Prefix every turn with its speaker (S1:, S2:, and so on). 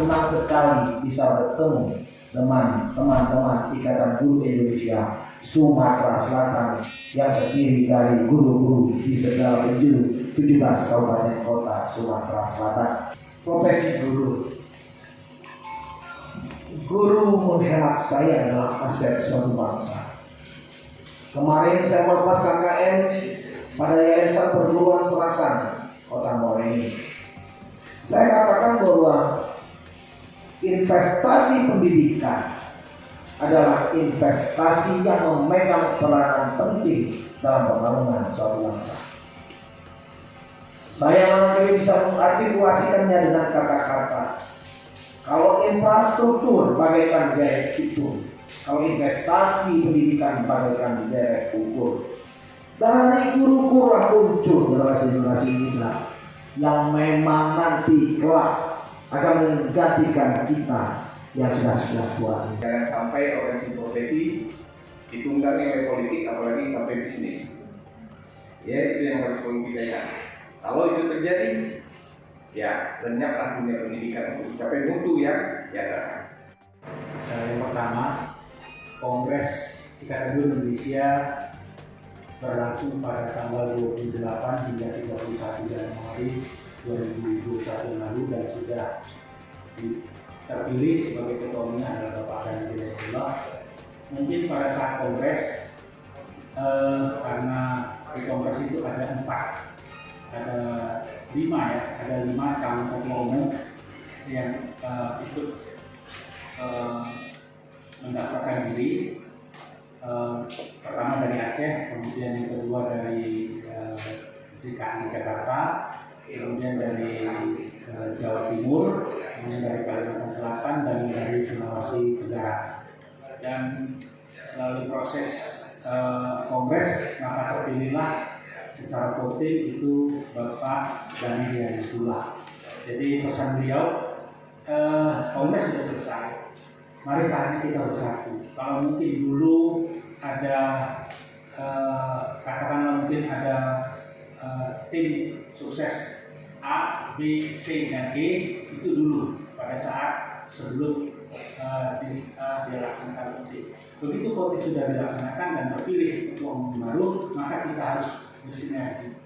S1: senang sekali bisa bertemu dengan teman-teman Ikatan Guru Indonesia Sumatera Selatan yang terdiri dari guru-guru di segala penjuru 17 kabupaten kota Sumatera Selatan. Profesi guru. Guru menghemat saya adalah aset suatu bangsa. Kemarin saya melepas KKN pada Yayasan Perguruan Serasan Kota Morenin. Saya katakan bahwa investasi pendidikan adalah investasi yang memegang peranan penting dalam pembangunan suatu bangsa. Saya barangkali bisa mengartikulasikannya dengan kata-kata. Kalau infrastruktur bagaikan derek itu, kalau investasi pendidikan bagaikan derek ukur, dari guru-guru muncul generasi-generasi muda yang memang nanti kelak akan menggantikan kita yang sudah tua.
S2: Jangan sampai profesi ditunggangi oleh politik, apalagi sampai bisnis. Ya, itu yang harus kita ingat. Kalau itu terjadi, ya lenyaplah dunia pendidikan untuk mencapai mutu yang nyata.
S3: Yang pertama, Kongres Ikatan Guru Indonesia berlangsung pada tanggal 28 hingga 31 Januari 2021 lalu dan sudah terpilih sebagai ketuanya adalah Bapak Dhani Hidayatullah. Mungkin pada saat kongres, karena di kongres itu ada 5 calon ketua umum yang ikut mendaftarkan diri. Pertama dari Aceh, kemudian yang kedua dari DKI Jakarta, kemudian dari Jawa Timur, kemudian dari Kalimantan Selatan, dan dari Sulawesi Tenggara. Dan melalui proses kongres, maka terpilihlah secara voting itu Bapak Dhani Hidayatullah. Jadi pesan beliau, kongres sudah selesai. Mari saatnya kita bersatu. Kalau mungkin dulu ada katakanlah mungkin ada tim sukses A, B, C, dan E itu dulu pada saat sebelum dilaksanakan voting. Begitu voting sudah dilaksanakan dan terpilih ketua umum baru, maka kita harus bersinergi.